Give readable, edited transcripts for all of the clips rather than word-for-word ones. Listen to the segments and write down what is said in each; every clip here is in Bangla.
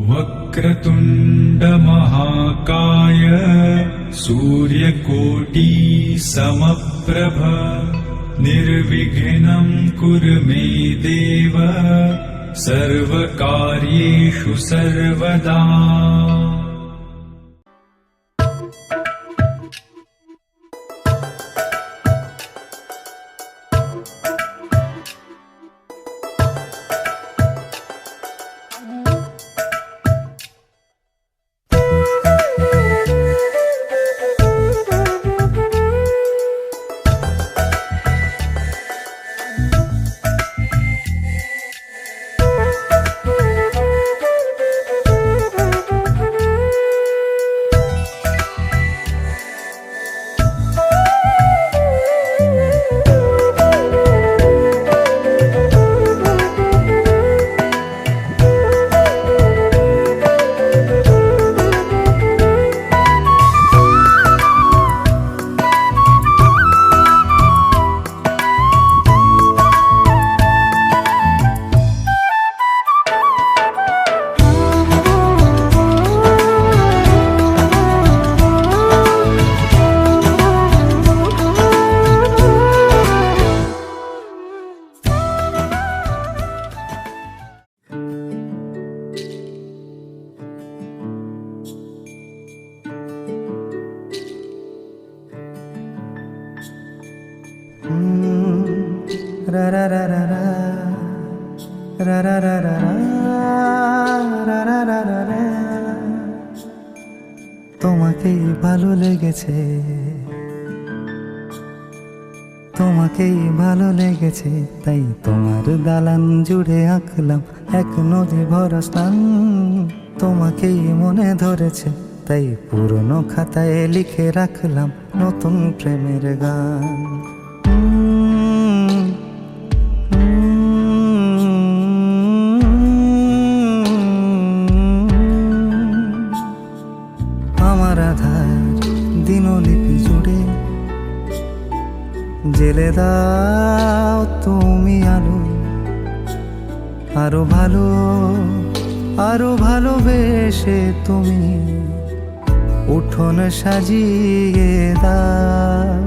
वक्रतुण्ड महाकाय सूर्यकोटि समप्रभ निर्विघ्नं कुरु मे देव सर्वकार्येषु सर्वदा। তোমাকেই ভালো লেগেছে, তোমাকেই ভালো লেগেছে, তাই তোমার দালান জুড়ে আঁকলাম এক নদী ভরা স্থান। তোমাকেই মনে ধরেছে, তাই পুরনো খাতায় লিখে রাখলাম নতুন প্রেমের গান। আমার আধার দিনলিপি জুড়ে জেলে দাও তুমি আলো, আরো ভালো আরো ভালোবেসে তুমি উঠোন সাজিয়ে দাও।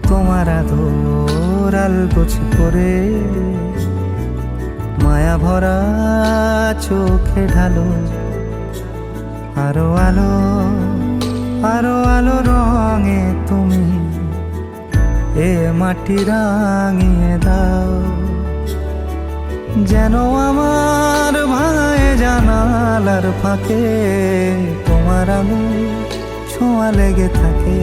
তোমার আদর আলগোছ করে মায়া ভরা চোখে ঢালো, আরো আলো আরো আলো রঙে তুমি এ মাটি রাঙিয়ে দাও। যেন আমার ভাঙায় জানালার ফাঁকে তোমার আলো ছোঁয়া লেগে থাকে।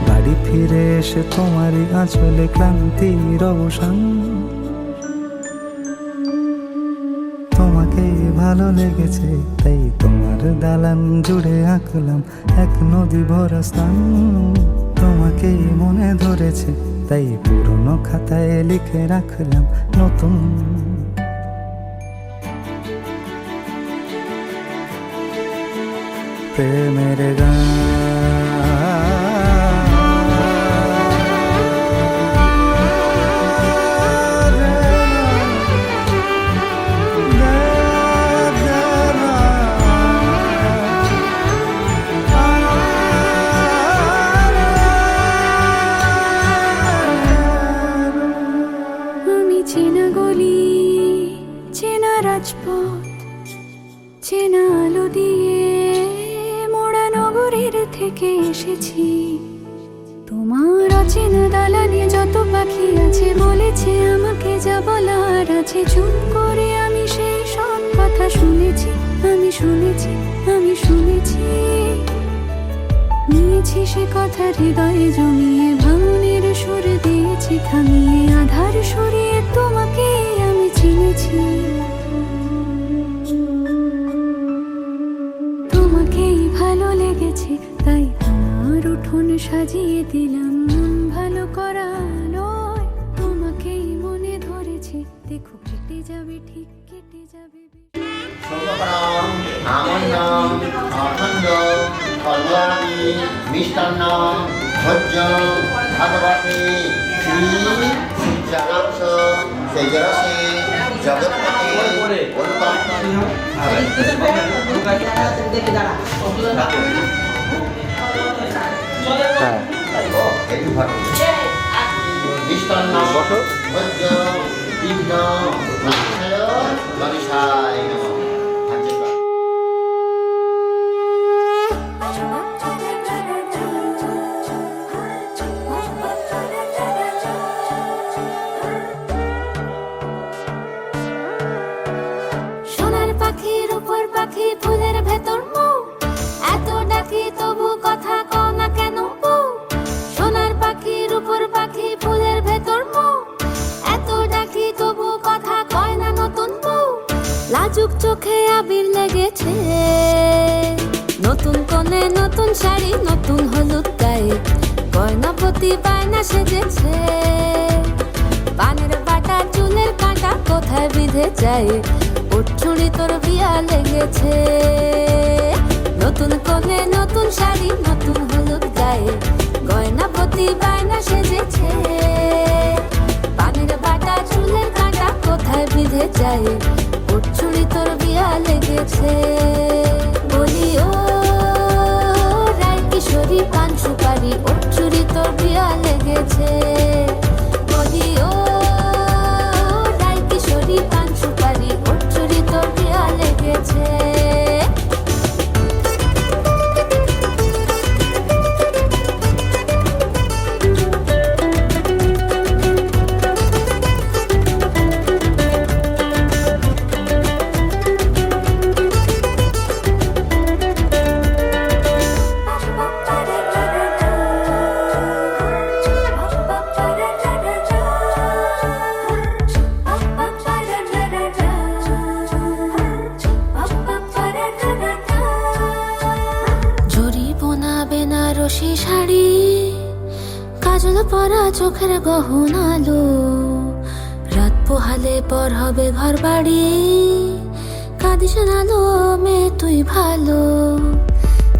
বাড়ি ফিরে এসে তোমারই আঁচলে ক্লান্তির অবসান। তোমাকেই ভালো লেগেছে, তাই তোমার দালান জুড়ে আঁকলাম এক নদী ভরা স্থান। তোমাকেই মনে ধরেছে, তাই পুরনো খাতায় লিখে রাখলাম নতুন প্রেমের গান। চেনা আলো দিয়ে মোড়া নগরের থেকে এসেছি। তোমার অচেনা দালানে যত পাখি আছে বলেছে আমাকে যা বলার আছে। চুপ করে আমি সেই সব কথা শুনেছি, আমি শুনেছি, আমি শুনেছি। নিয়েছি সে কথা হৃদয়ে জমিয়ে, ভাঙনের সুর দিয়েছি থামিয়ে। আধার সরিয়ে তোমাকে আমি চিনেছি। তোমাকেই ভালো লেগেছে, তাই তোমার উঠোন সাজিয়ে দিলাম মন ভালো করা নয়। তোমাকেই মনে ধরেছে, দেখো কেটে যাবে, ঠিক কেটে যাবে। কল্যাণী মিষ্টান্ন ভোজ্য ভাগবতী শ্রী জানাংশ সেজরসে জগৎপতি উত্তম হ্যাঁ একটু ভালো মিষ্টান্ন ভোজ্য বিঘ্ন গণেশায় নমঃ। সোনার পাখির উপর পাখি ফুলের ভেতর মৌ, এত ডাকি তবু কথা কও না কেন বউ? সোনার পাখির উপর পাখি ফুলের ভেতর মৌ, এত ডাকি তবু কথা কয় না নতুন বউ। লাজুক চোখে আবির লেগেছে, নতুন কোণে নতুন শাড়ি নতুন হলুদ গায়ে, গয়না প্রতি বায়না সেজেছে। পানের বাটা চুলের কাঁটা কোথায় বিঁধে যায়, উঠছুড়ি তোর বিয়া লেগেছে। নতুন কোণে নতুন শাড়ি নতুন হলুদ গায়ে, গয়না প্রতি বায়না সেজেছে। পানের বাটা চুলের কাঁটা কোথায় বিঁধে যায়, উঠছুড়ি তোর বিয়া লেগেছে। বলি ও রায় কিশোরী পান সুপারি, উঠছুড়ি তোর বিয়া লেগেছে। বলি ও রায় কিশোরী পান সুপারি, উঠছুড়ি তোর বিয়া লেগেছে। বেনারসি শাড়ি, কাজল পরা চোখের গহনালো, রাত পোহালে পর হবে ঘর বাড়ি, কাঁদিস নালো মেয়ে তুই ভালো।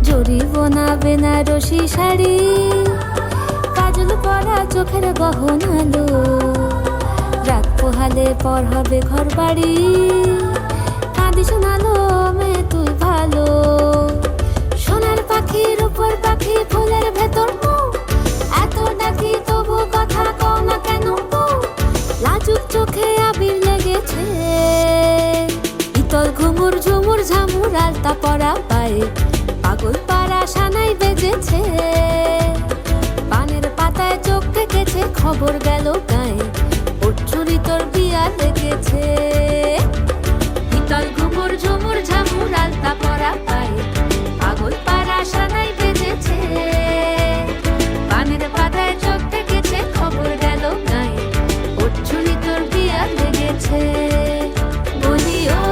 জরি বোনা বেনারসি শাড়ি, কাজল পরা চোখের গহনালো, রাত পোহালে পর হবে ঘর বাড়ি, কাঁদিস নালো মেয়ে তুই ভালো। সোনার পাখির উপর পাখি ফুলের ভেতর মৌ, এত ডাকি তবু কথা কও না কেন বউ? লাজুক চোখে আবির লেগেছে, ইতল ঘুমুর ঝুমুর ঝামুর আলতা পরা পায়ে, পাগল পাড়া সানাই বেজেছে। পানের পাতায় চোখ থেকেছে, খবর গেল গায়ে, উঠছুড়ি তোর বিয়া লেগেছে। ইতল ঘুমুর ঝুমুর ঝামুর আলতা পরা পায়ে, পাগল পাড়া সানাই বেজেছে। পানের পাতায় চোখ থেকেছে, খবর গেল গায়ে, উঠছুড়ি তোর বিয়া লেগেছে। বলি ও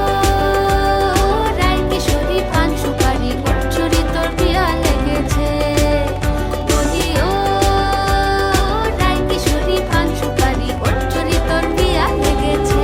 রায় কিশোরী পান সুপারি, উঠছুড়ি তোর বিয়া লেগেছে। বলি ও রায় কিশোরী পান সুপারি, উঠছুড়ি তোর বিয়া লেগেছে।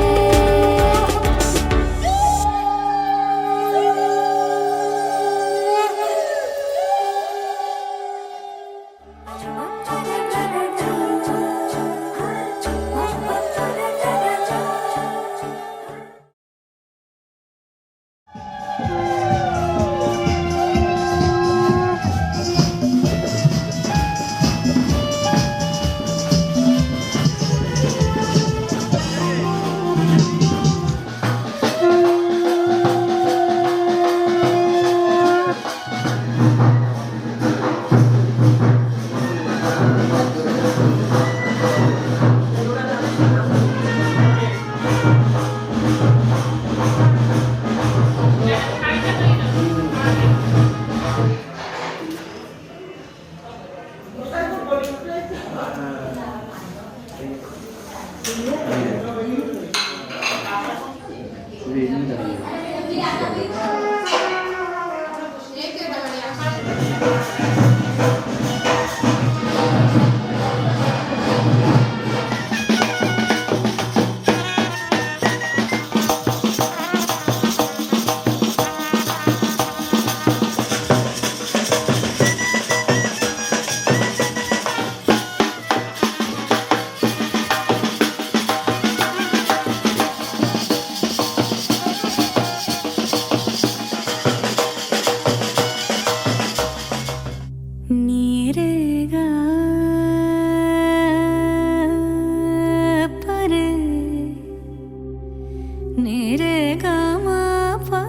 নিরে গামা পা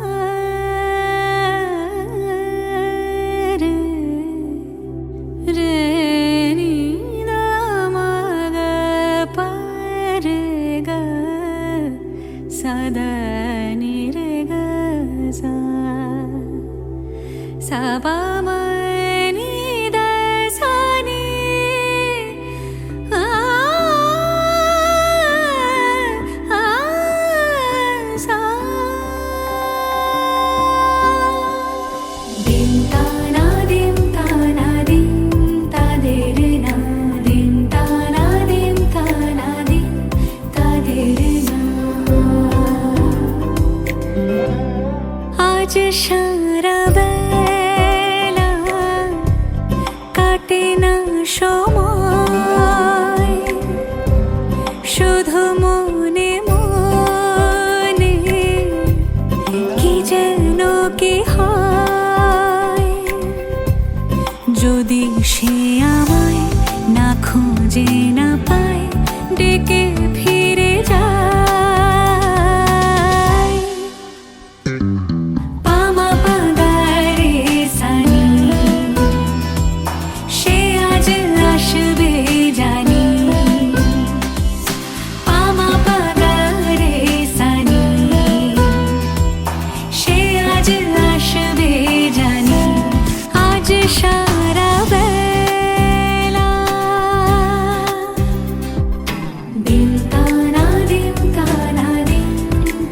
রে রে নি দা মা গা পা রে গা সা দা নি রে গা সা সা পা মা নি দা সা নি সা দিন তা না দিন তা না দিন তা দে রে না দিন তা না দিন তা না দিন তা দে রে না আজ সারা বেলা কাটে না সময় শুধু মনে মনে কি যেন কি হয় যদি সে আমায় না খুঁজে না পায় ডেকে ফিরে যায় পামা পাগারে সানি সে আজ আসবে জানি পামা পাগারে সানি সে আজ আসবে জানি আজ সারা বেলা দিন তা না দিন তা না দিন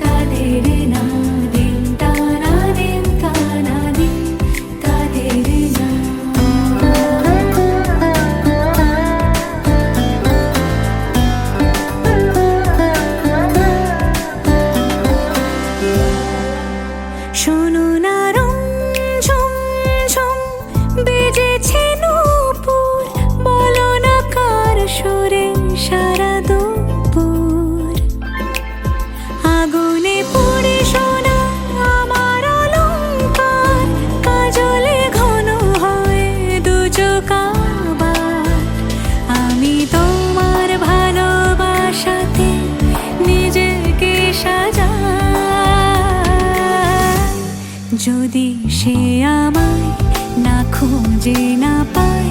তা দে রে না দিন তা না দিন তা না দিন তা দে রে না শোনো না ঝুম ঝুম বেজেছে নূপুর বলো না কার সুরে সারা দুপুর আগুনে পড়ে সোনা আমার অলংকার কাজলে ঘন হয় দুচোখ আবার আমি তোমার ভালোবাসাতে নিজেকে সাজাই যদি সে আমায় না খুঁজে না পায়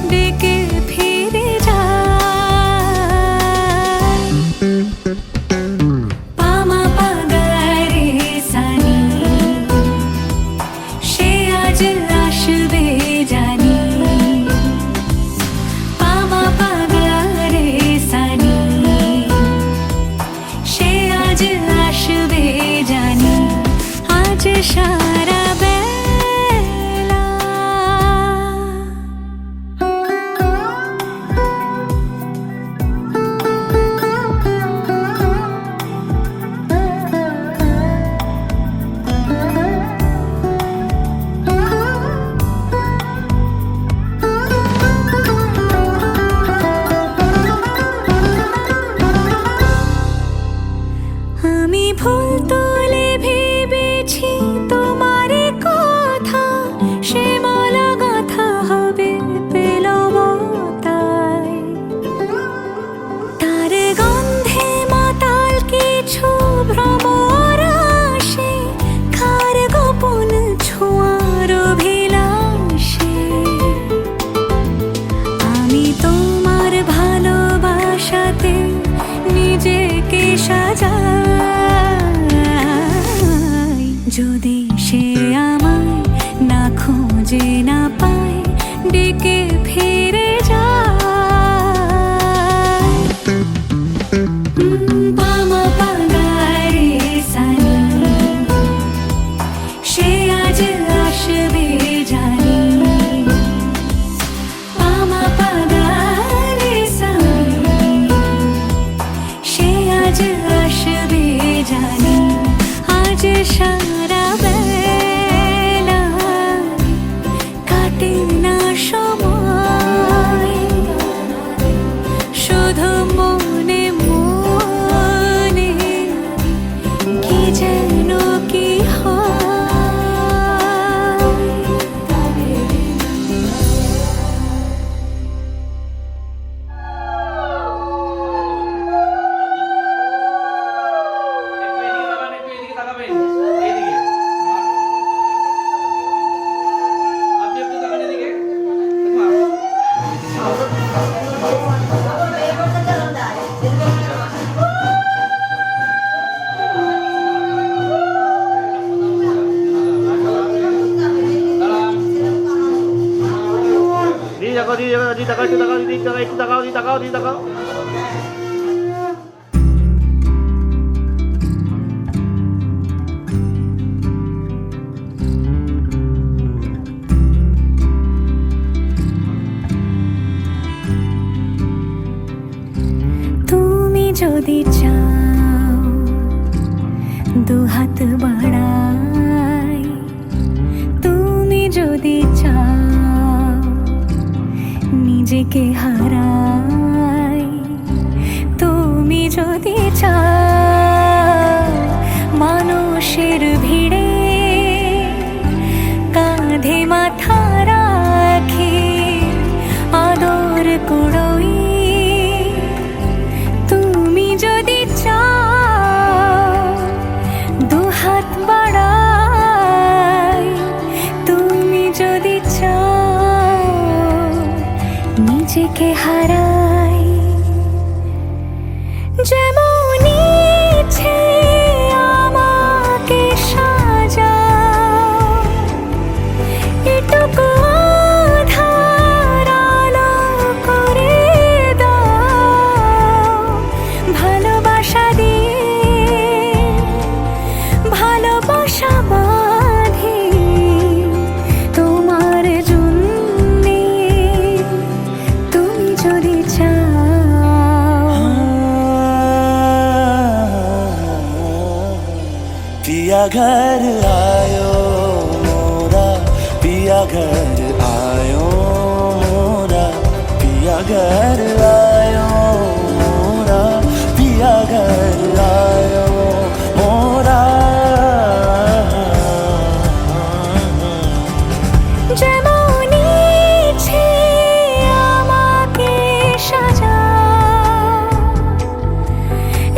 ডেকে ফিরে যায় পামা পাগারে সানি সে আজ আসবে জানি পামা পাগারে সানি সে আজ আসবে জানি আজ সারা বেলা আমি ভুল তোলে ভেবেছি তোমার কথা সে মালা গাথা হবে পেলাম তাই তার গন্ধে মাতাল কিছু ভ্রমর আসে কার গোপন ছোঁয়ার অভিলাষে আমি তোমার ভালোবাসাতে নিজেকে সাজাই যদি সে আমায় না খুঁজে না পায় ডেকে ফিরে যায় পামা পাগারে সানি সে আজ আসবে জানি পামা পাগারে সানি সে আজ আসবে জানি আজ সারা বেলা কাটে না সময় শুধু মনে মনে কি যেন কি হয় তাকাও। তুমি যদি চাও দুহাত বাড়াই, তুমি যদি চাও নিজেকে হারাই, তুমি যদি চাও মানুষের ভিড়ে কাঁধে মাথা রাখি আদর কুড়োই, তুমি যদি চাও দুহাত বাড়াই, তুমি যদি চাও নিজেকে হারাই, যেমন ইচ্ছে আমাকে সাজাও, এটুকু আধার আলো করে দাও, ভালোবাসা দিয়ে ভালোবাসা বাঁধি তোমার জন্যে, তুমি যদি চাও। पिया घर आयो मोरा, पिया घर आयो मोरा, पिया घर आयो मोरा, पिया घर आयो मोरा। যেমন ইচ্ছে আমাকে সাজাও,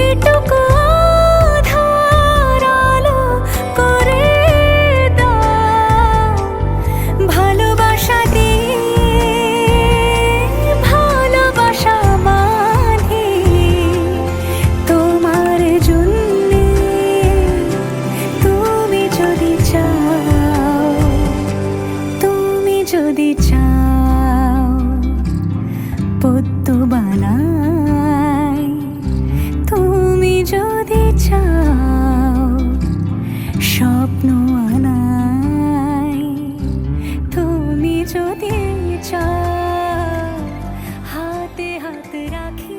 এটুকু আধার আলো করে দাও, ভালোবাসা দিয়ে ভালোবাসা বাঁধি তোমার জন্যে, তুমি যদি চাও, তুমি যদি চাও পদ্ম বানাই, তুমি যদি চাও স্বপ্ন আনাই, তুমি যদি চাও হাতে হাত রাখি।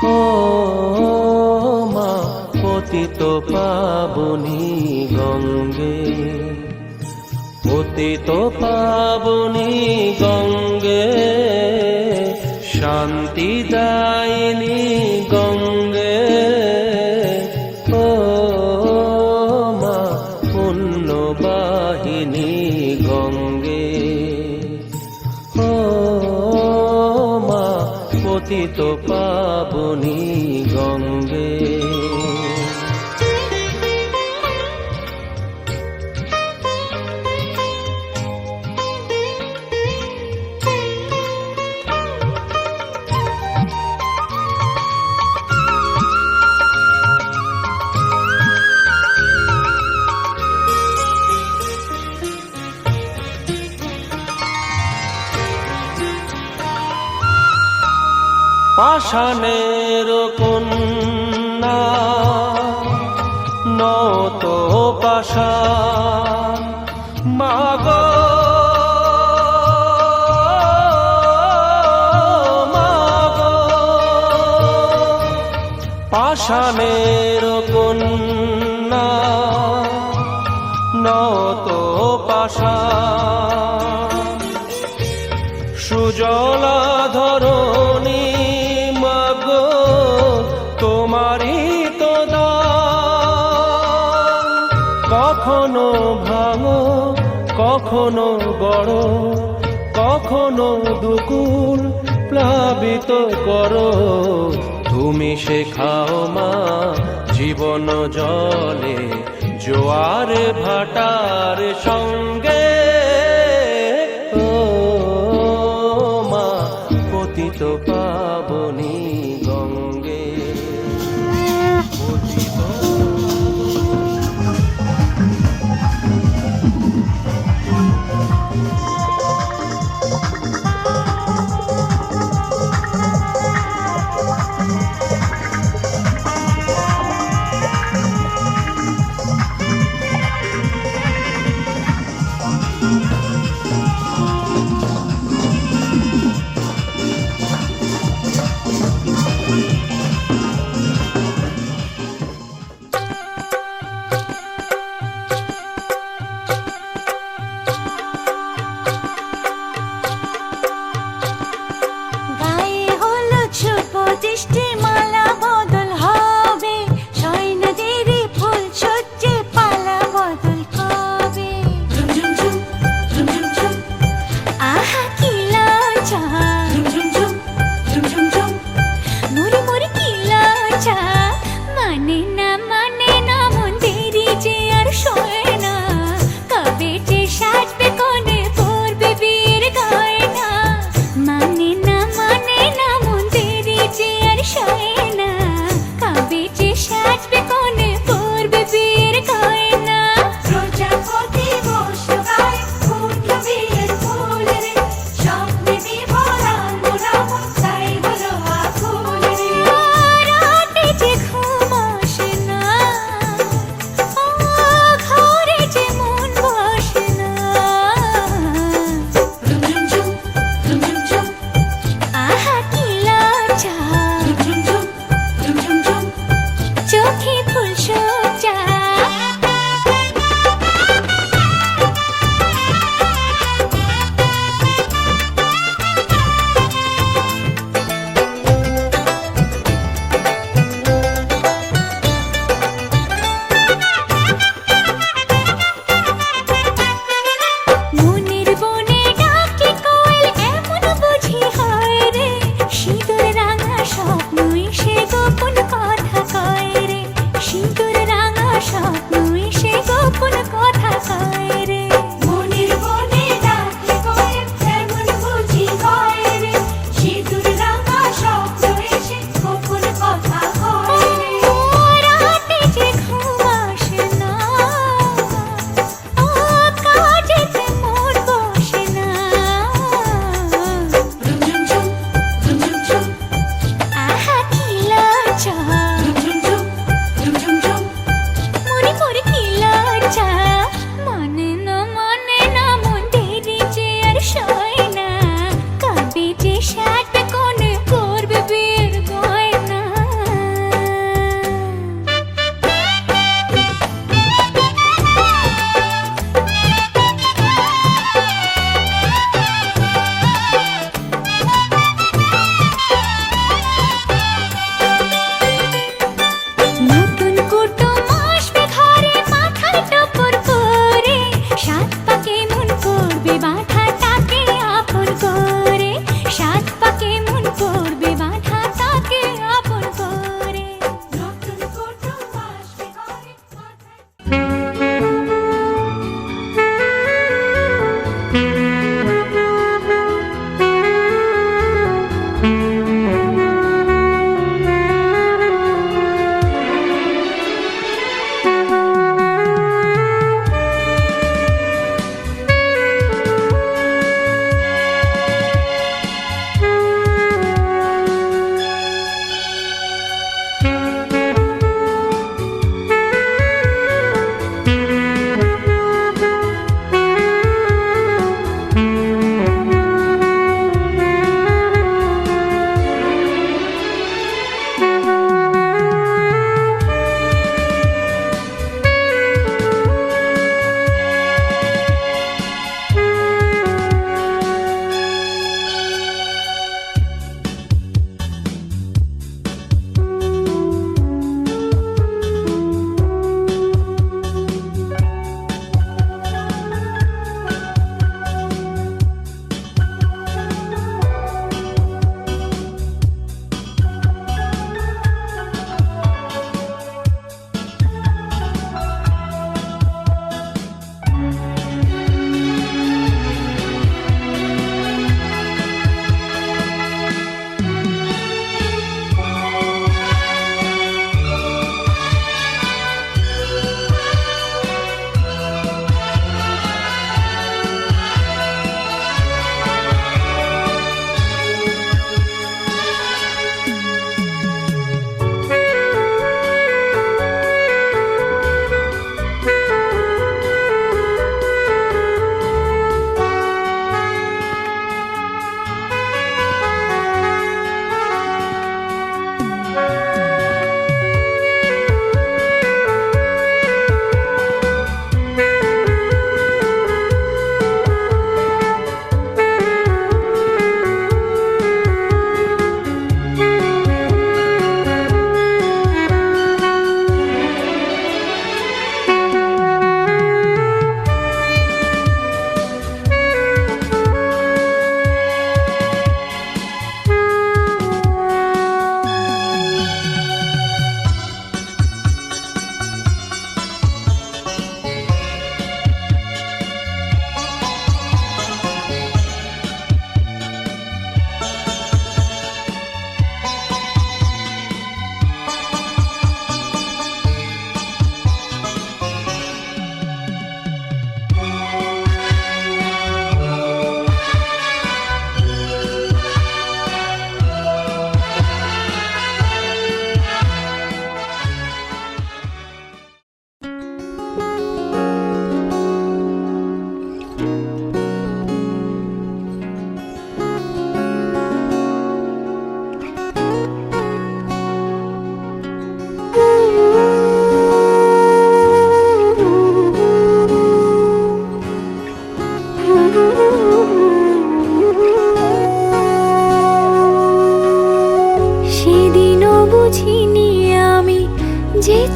ও মা পতিত পাবনী গঙ্গে, পতিত পাবনী গঙ্গে, শান্তি দায়িনী গঙ্গে। ও মা পুণ্যবাহিনী গঙ্গে, ও মা পতিত পাবনী গঙ্গে। পাষাণের কন্যা নত পাষাণ, মাগো মাগো, পাষাণের কন্যা নত পাষাণ, সুজলা ধরণী তোমারই তো দান। কখনো ভাঙো কখনো গড়, কখনো দুকুল প্লাবিত করো। তুমি শেখাও মা জীবন জলে জোয়ার ভাটার সঙ্গে। ও মা পতিত পাবনী গঙ্গে, পতিত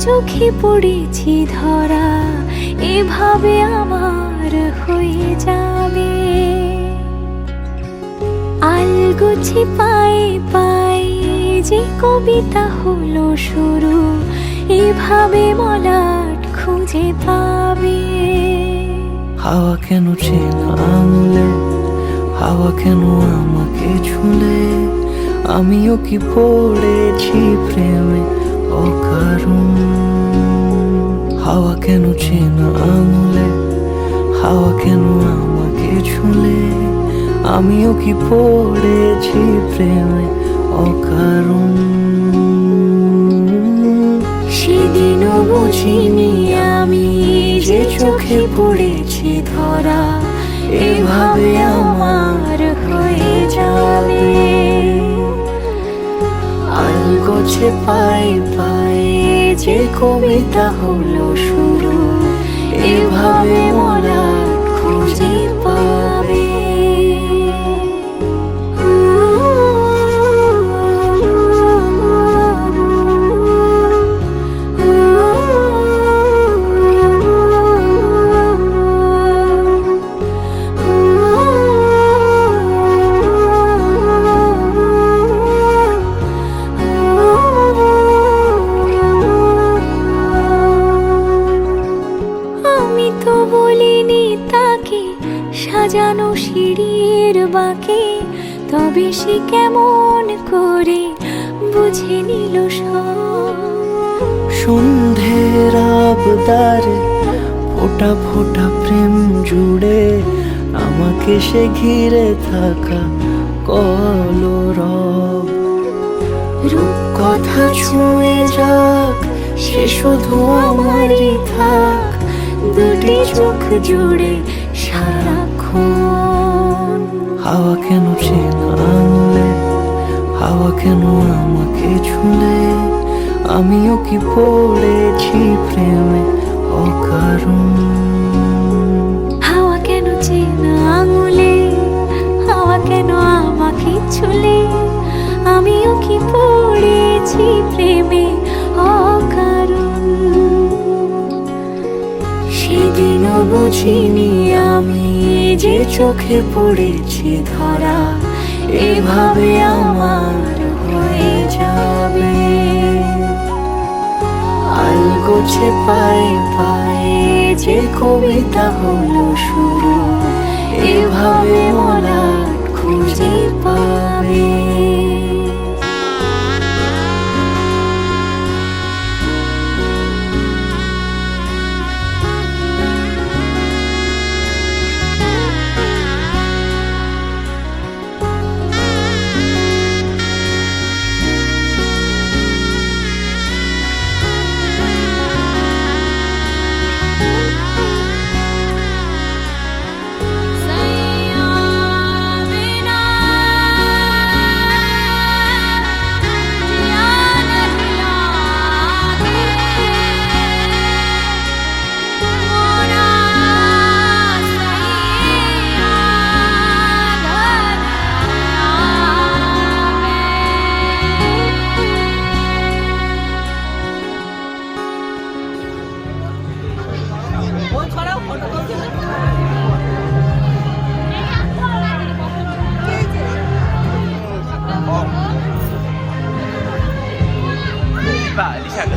চোখে পড়েছি ধরা, এভাবে আমার হয়ে যাবে। আলগোছে পায়ে পায়ে যে কবিতা হলো শুরু, এভাবে মলাট খুঁজে পাবে। হাওয়া কেন চেনা আঙুলে, হাওয়া কেন আমাকে ছুলে, আমিও কি পড়েছি প্রেমে অকারণ। হাওয়া কেন চেনা আঙুলে, হাওয়া কেন আমাকে ছুলে, আমিও কি পড়েছি প্রেমে অকারণ। সেদিনও বুঝিনি আমি যে চোখে পড়েছি ধরা, এভাবে আমার হয়ে যাবে। আলগোছে পায়ে পায়ে যে কবিতা হলো শুরু, এভাবে মোরা খুঁজে পাবে। আমি তো বলিনি তাকে সাজানো সিঁড়ির বাঁকে, তবে সে কেমন করে বুঝে নিল সব। সন্ধ্যের আবদারে ফোটা ফোটা প্রেম জুড়ে, আমাকে সে ঘিরে থাকা কলরব। রূপকথা ছুঁয়ে যাক, সে শুধু আমারই থাক, দুটি চোখ জুড়ে সারাক্ষণ। হাওয়া কেন চেনা আঙুলে, হাওয়া কেন আমাকে ছুলে, আমিও কি পড়েছি প্রেমে অকারণ। হাওয়া কেন চেনা আঙুলে, হাওয়া কেন আমাকে ছুলে, আমিও কি পড়েছি প্রেমে অকারণ। সেদিনও বুঝিনি আমি যে চোখে পড়েছি ধরা, এভাবে আমার হয়ে যাবে। আলগোছে পায়ে পায়ে যে কবিতা হলো শুরু, এভাবে মোরা খুঁজে পাবে।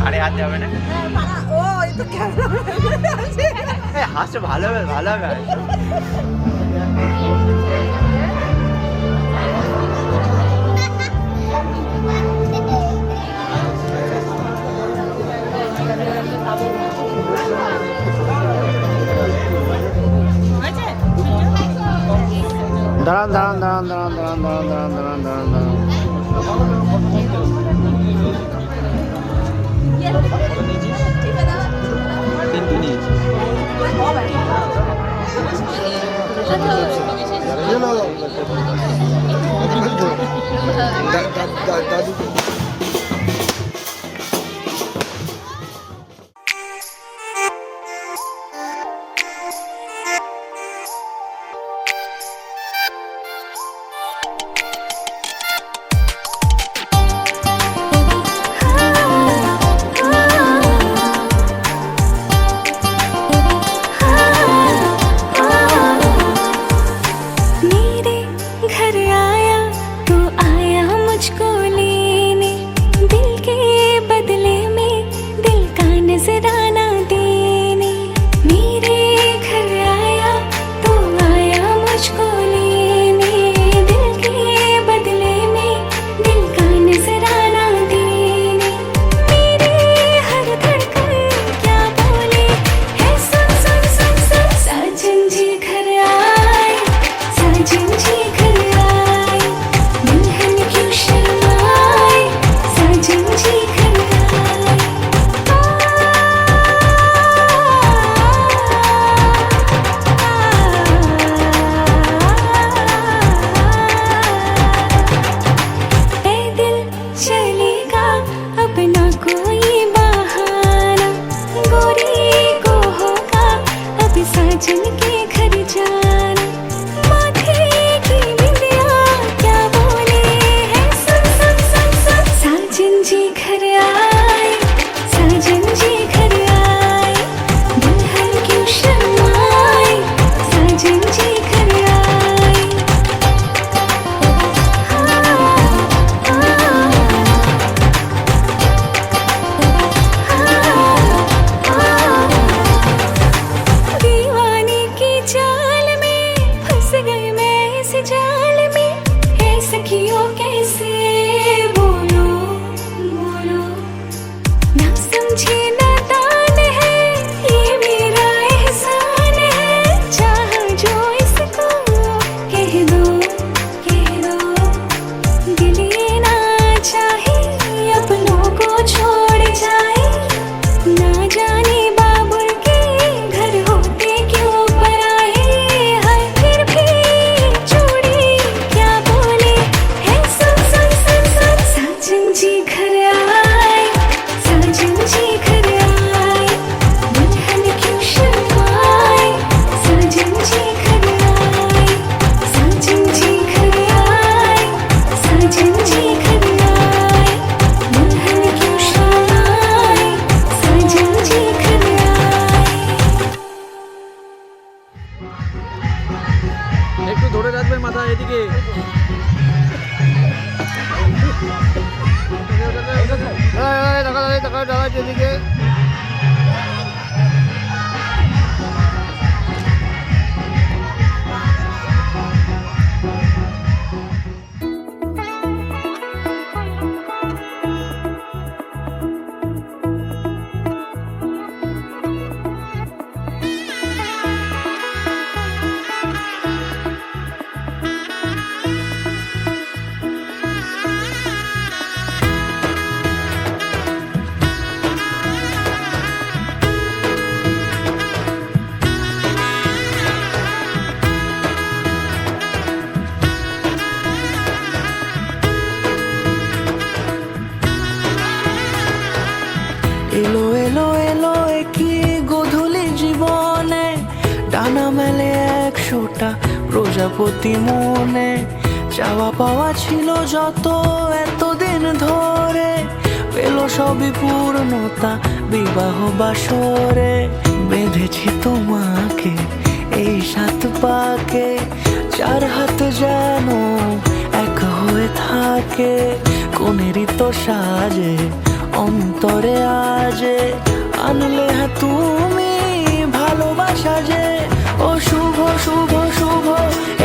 ঘাড়ে হাতে হবে না, ও এই তো ক্যামেরা হাসছে ভালো হবে ভালো হবে। দাঁড়ান দাঁড়ান দাঁড়ান দাঁড়ান দাঁড়ান দাঁড়ান দাঁড়ান দাঁড়ান দাঁড়ান দাদু দাদা দাদা যেদিকে এলো এলো এলো কি গোধূলি জীবনে ডানা মেলে 100টা প্রজাপতি মনে চাওয়া পাওয়া ছিল যত এতদিন ধরে পেল সবই পূর্ণতা বিবাহ বাসরে বেঁধেছি তোমাকে এই 7 পাকে 4 হাত যেন এক হয়ে থাকে কোনেরই তো সাজে অন্তরে আজে আনলে তুমি ভালোবাসা যে ও শুভ শুভ শুভ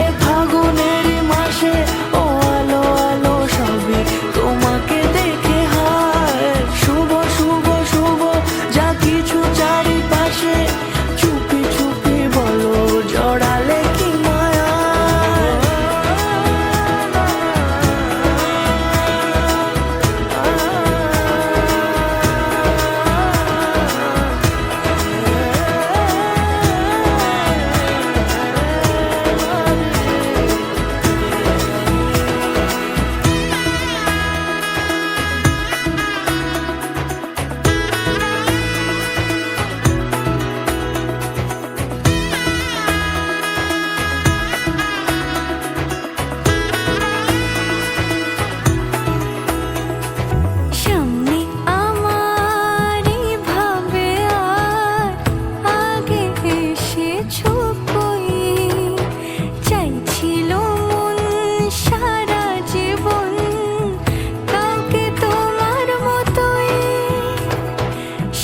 এ ফাগুনেরই মাসে ও আলো আলো সবই তোমাকে দেখে হায় শুভ শুভ শুভ যা কিছু চারিপাশে চুপি চুপি বলো জড়ালে কি মায়া সামনে আমারই ভাবে আর আগে এসেছো কই চাইছিল মন সারা জীবন কাউকে তোমার মতোই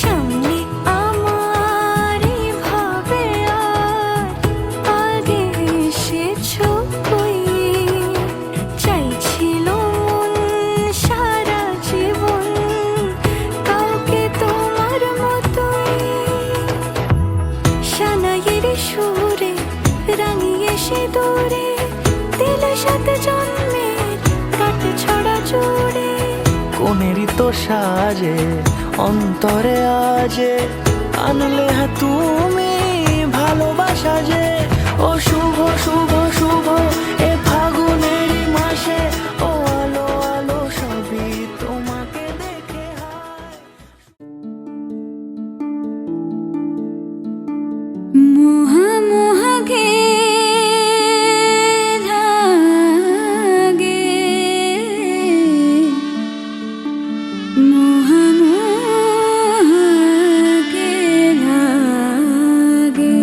সামনে আমারই ভাবে আর আগে এসেছো কই চাইছিল মন সারা জীবন কাউকে তোমার মতোই সানাইয়ের সুরে রাঙিয়ে সে দূরে দিল 7 জন্মের কাট ছড়া জুড়ে কোনেরই তো সাজে অন্তরে আজে আনলে তুমি ভালোবাসা যে ও শুভ শুভ শুভ এ ফাগুনেরই মাসে ও আলো আলো সবই তোমাকে দেখে হায় মোহা মোহাগে ধাগে মোহা মোহাগে ধাগে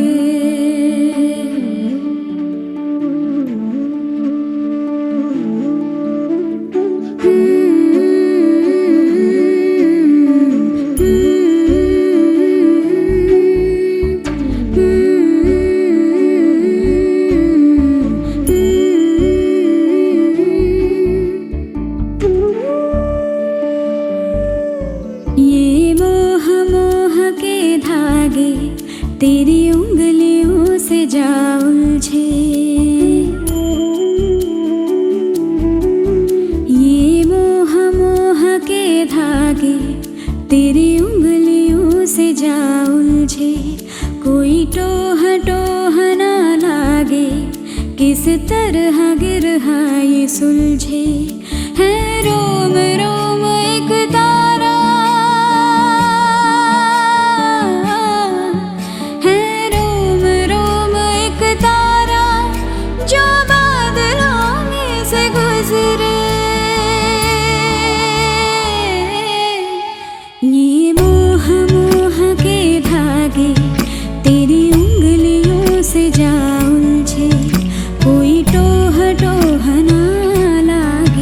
ये मोह मोह के धागे तेरी उंगलियों से जा उलझे ये मोह मोह के धागे तेरी उंगलियों से जा उलझे कोई टोह टोह ना लागे किस तरह गिरहा ये सुलझे है रोम रोम एक तारा है रोम रोम एक तारा जो बादलों में से गुजरे ये मोह मोह के धागे तेरी उंगलियों से जा उलझे कोई टोह टोह ना लागे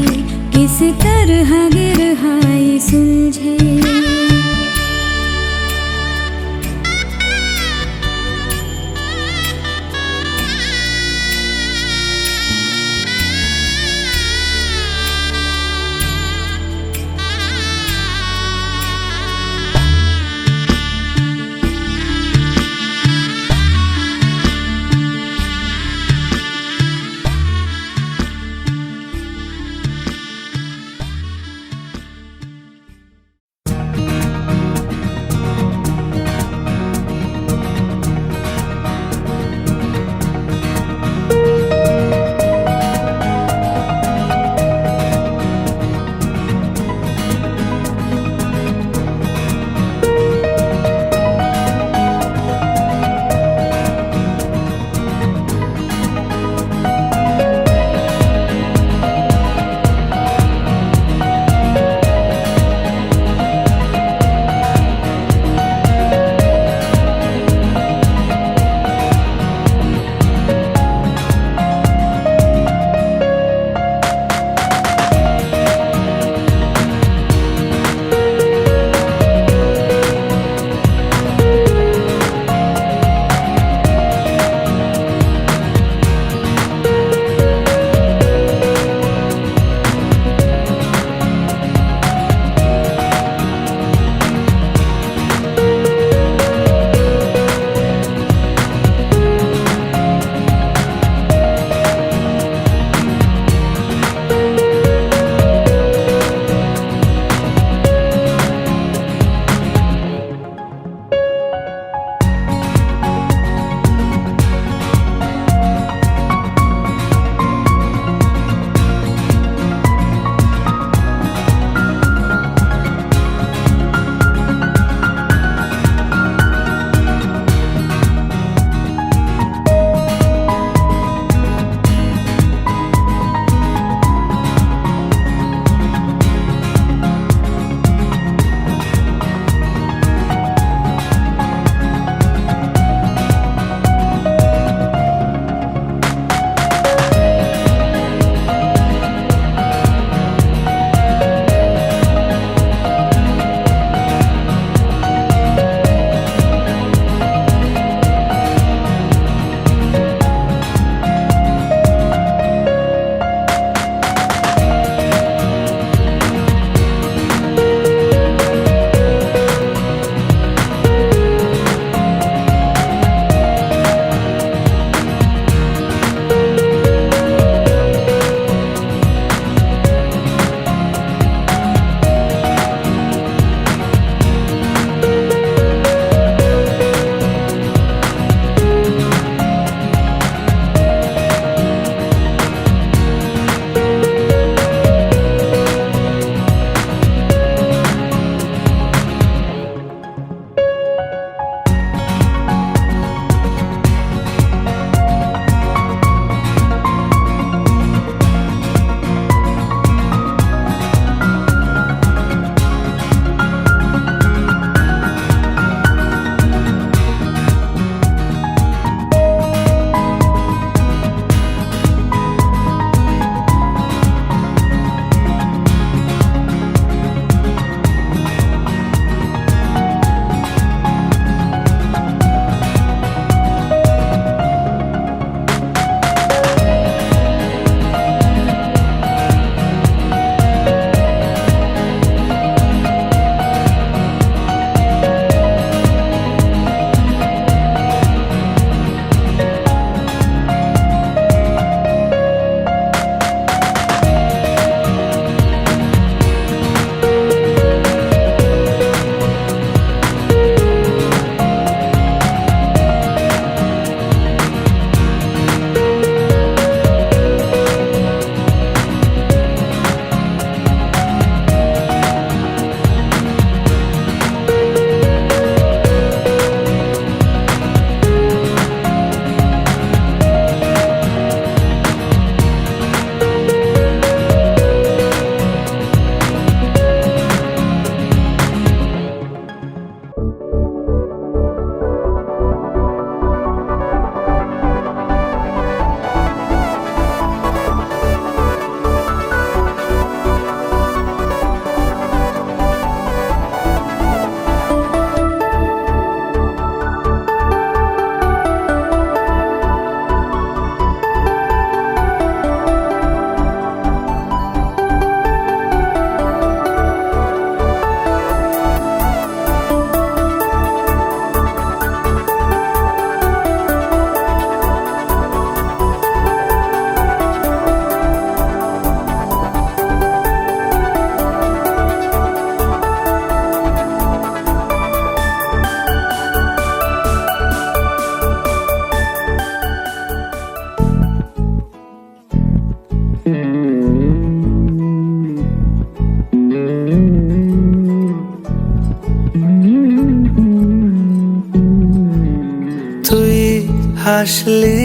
হাসলি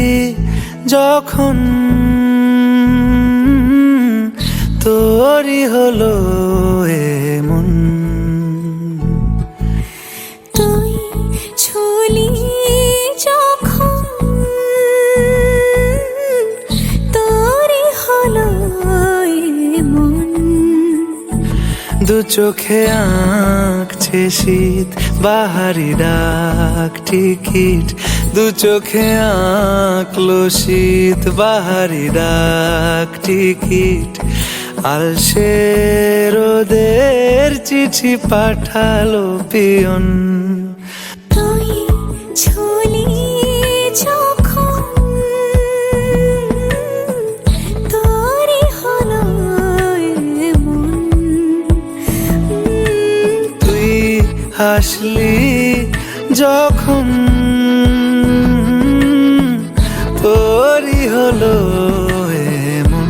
যখন তোরই হলো এমন। তুই ছুলি যখন তোরই হলো এমন। দু চোখে আঁকছে শীত বাহারি ডাক টিকিট, দু চোখে আঁকলো শীত বাহারি ডাক টিকিট। আলসে রোদের চিঠি পাঠালো পিয়ন। তুই ছুলি যখন তোরই হলো এমন। তুই হাসলি যখন তোরই হলো এমন।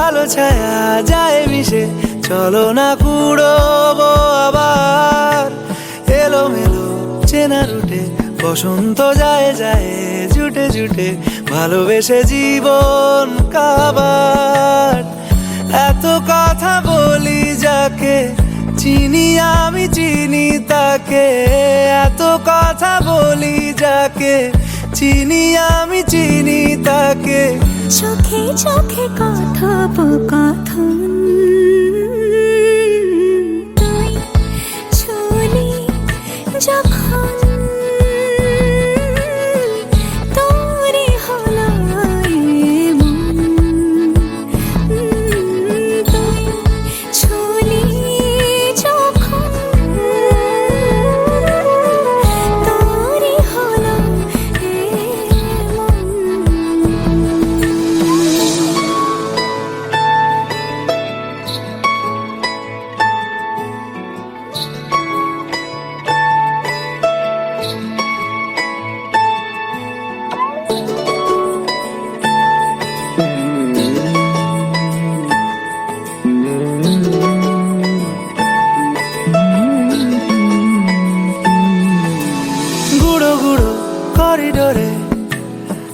আলো ছায়া যায় মিশে চলো না কুড়োবো আবার। এলোমেলো চেনা রুটে বসন্ত যায় যায় জুটে জুটে ভালোবেসে জীবন কাবার। এত কথা বলি যাকে চিনি আমি চিনি তাকে, এত কথা বলি যাকে চিনি আমি চিনি তাকে। চোখে চোখে কথোপকথন। তুই ছুলি যখন তোরই হলো এমন। তুই ছুলি যখন তোরই হলো এমন। গুঁড়ো গুঁড়ো করিডোরে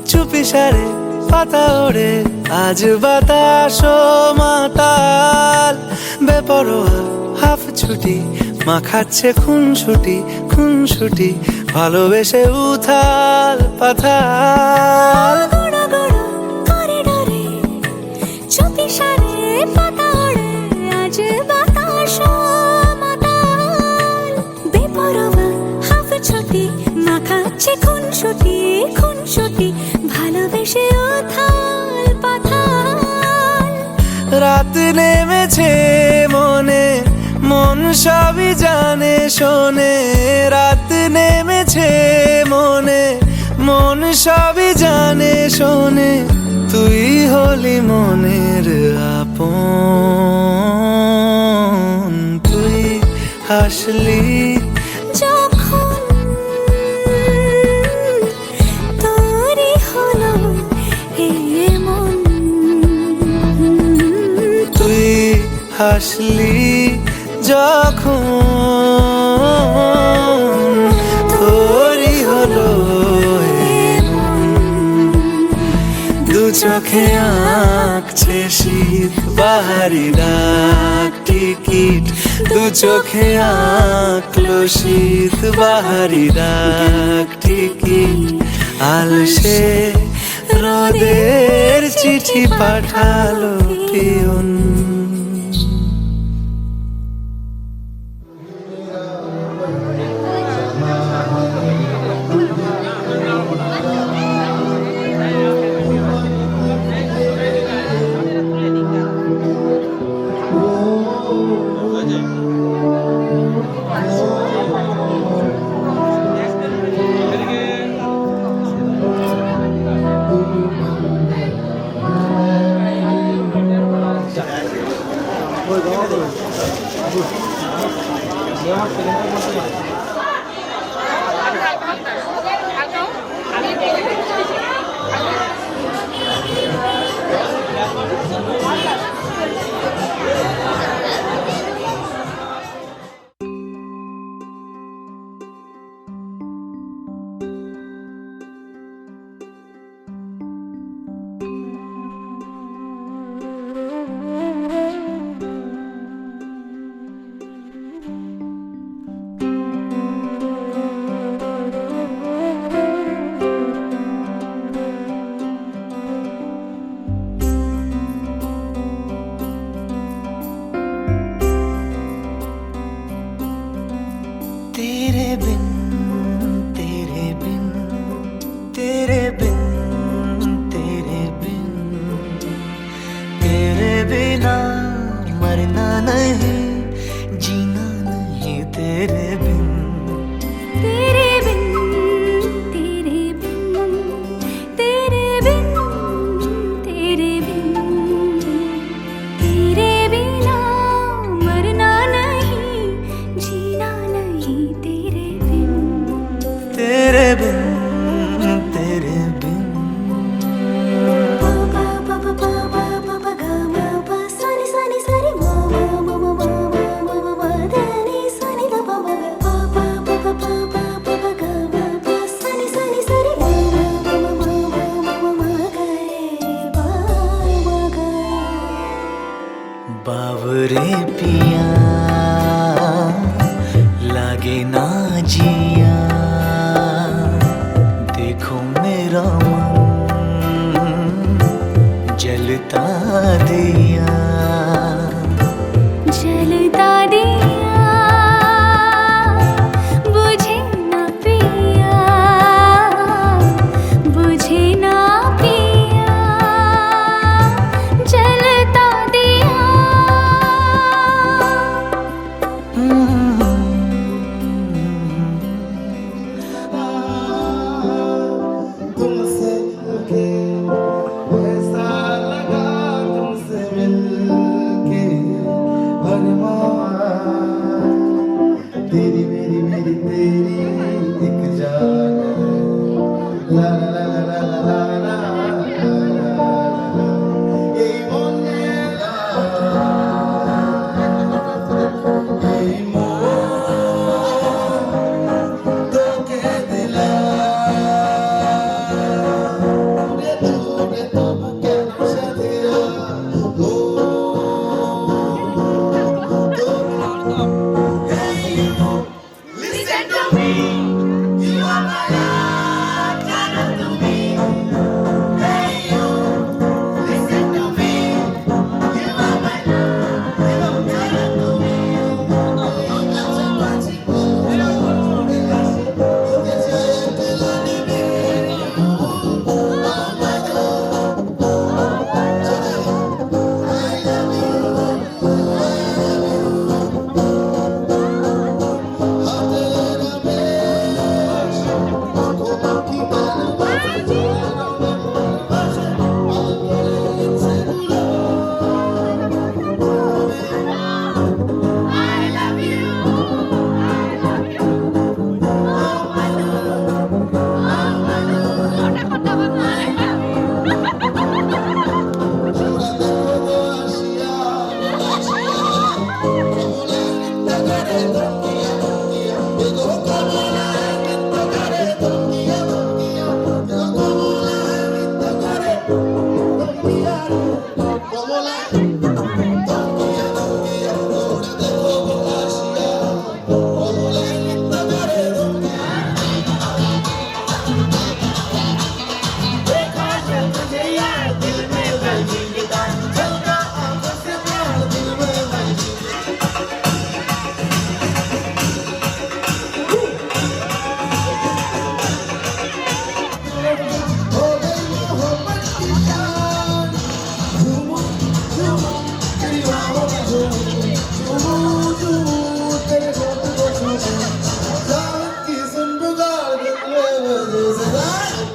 চুপি সারে পাতা ওড়ে, আজ বাতাস মাতাল বেপরোয়া হাফ ছুটি মাখাচ্ছে খুনসুটি খুনসুটি ভালোবেসে উথাল পাথাল। গুঁড়ো গুঁড়ো করিডোরে চুপি সারে পাতা ওড়ে, আজ বাতাস মাতাল বেপরোয়া হাফ ছুটি মাখাচ্ছে খুনসুটি খুনসুটি ভালোবেসে উথাল পাথাল। রাত নেমেছে মনে মন সবই জানে শোনে, রাত নেমেছে মনে মন সবই জানে শোনে। তুই হলি মনের আপন, তুই হাসলি যখন তোরই হলো এমন। তুই হাসলি যখন তোরই হলো এমন। দু চোখে আঁকছে শীত বাহারি ডাক টিকিট, দু চোখে আঁকলো শীত বাহারি ডাক টিকিট। আলসে রোদের চিঠি চিঠি পাঠালো পিয়ন। तेरे बिन तेरे बिन तेरे बिन तेरे बिन तेरे बिना मरना नहीं जीना नहीं तेरे बिन तेरे बिन तेरे बिन तेरे बिन तेरे बिन तेरे बिना मरना नहीं जीना नहीं तेरे बिन तेरे बिन तेरे बिन पा पा पा पा पा पा पा पा गा मा पा सनी सनी सरी मा मा मा मा मा मा मा मा धा नी सनी धा पा मा पा पा पा पा पा पा पा पा गा मा पा सनी सनी सरी मा मा मा मा मा मा मा गा रे पा मा गा बावरे पिया लागे ना जिया देखो मेरा मन जलता दिया जलता दिया बुझे ना पिया बुझे ना पिया जलता दिया तुमसे मिलके ऐसा लगा, तुमसे मिलके भरमावा तेरी मेरी मेरी तेरी एक जान ला ला ला ला ला ला ला এই মনে এই মন তোকে দিলাম Listen to me, you are my love,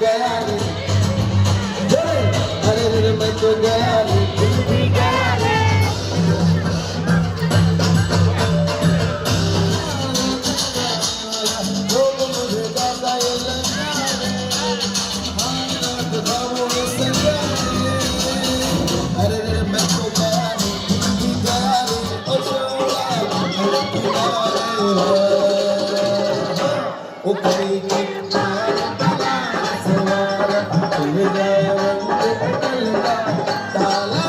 गया रे अरे रे मैं तो गया रे दिल भी गया रे लोग मुझे दादा ये लगा रे हाँ तो दामों में संगा रे अरे रे मैं तो गया रे दिल भी गया रे ओ छोड़ा अरे तू गया रे ओ कोई के सवारा तुम जाए रंग ताला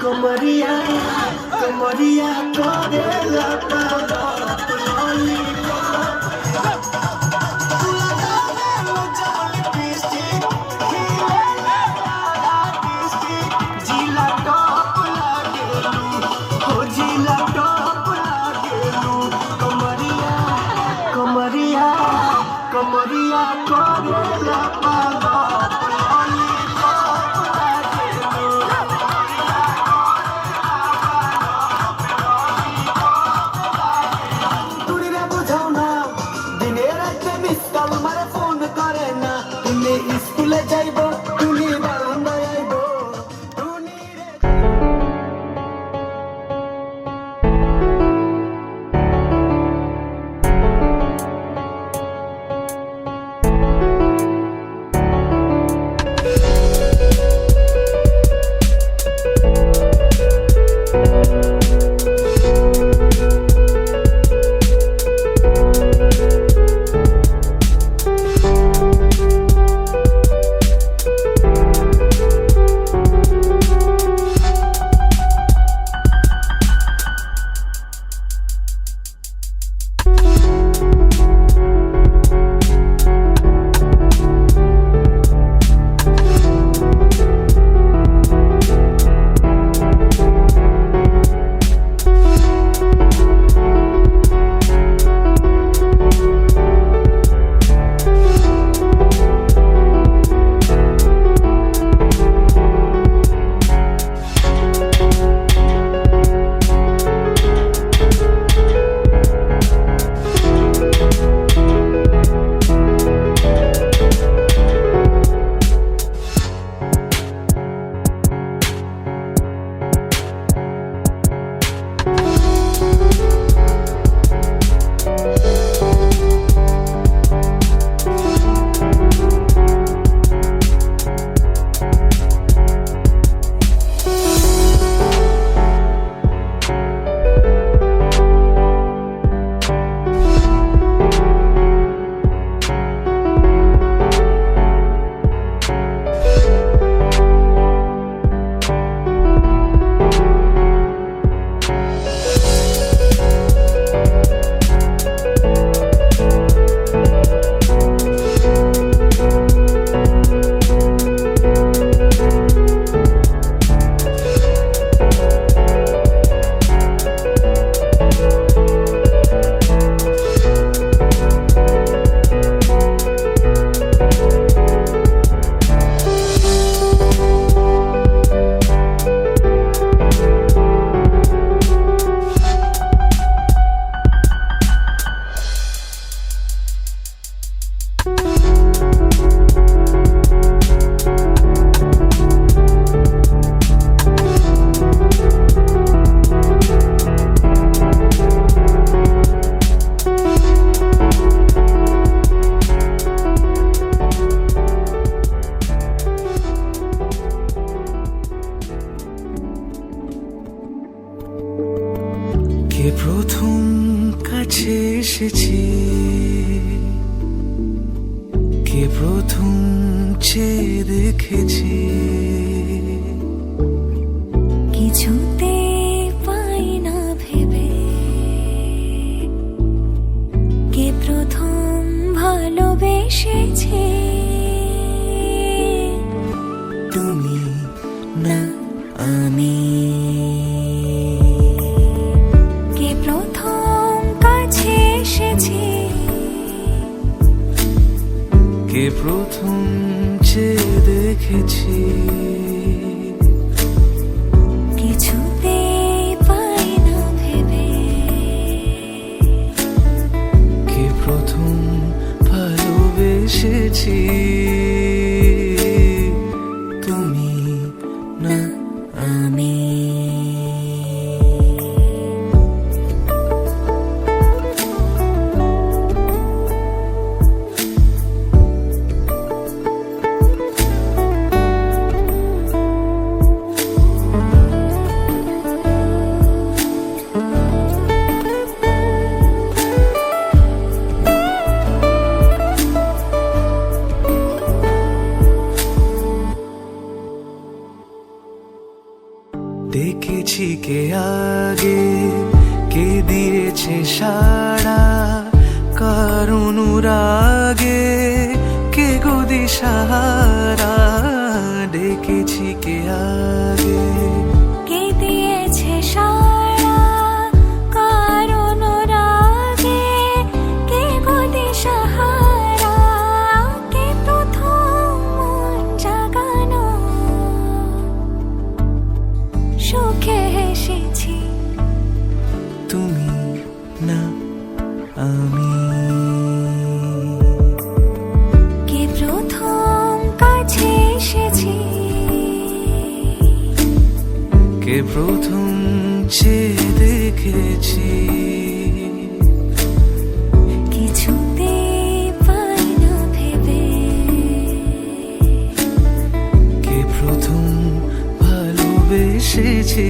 कमरिया कमरिया करेला कमरिया कमरिया करेला স্কুলে যাইব তুমি বারান্দায় আইব এসেছি, কে প্রথম চেয়ে দেখেছি, কিছুতে পাই না ভেবে কে প্রথম ভালোবেসেছে। তুমি না আমি, কে প্রথম কাছে এসেছে কে প্রথম চেয়ে দেখেছি, কিছুতে পাই না ভেবে কে প্রথম ভালোবেসেছি। তুমি না আমি। দেখেছি কে আগে, কে দিয়েছে সাড়া, কার অনুরাগে কে গো দিশাহারা। দেখেছি কে আগে, কে দিয়েছে সাড়া, কার অনুরাগে কে গো দিশাহারা। কে প্রথম মন জাগানো, সুখে হেসেছি তুমি না আমি। কে প্রথম কাছে এসেছি কে প্রথম চেয়ে দেখেছি, কিছুতে পাই না ভেবে কে প্রথম ভালোবেসেছি।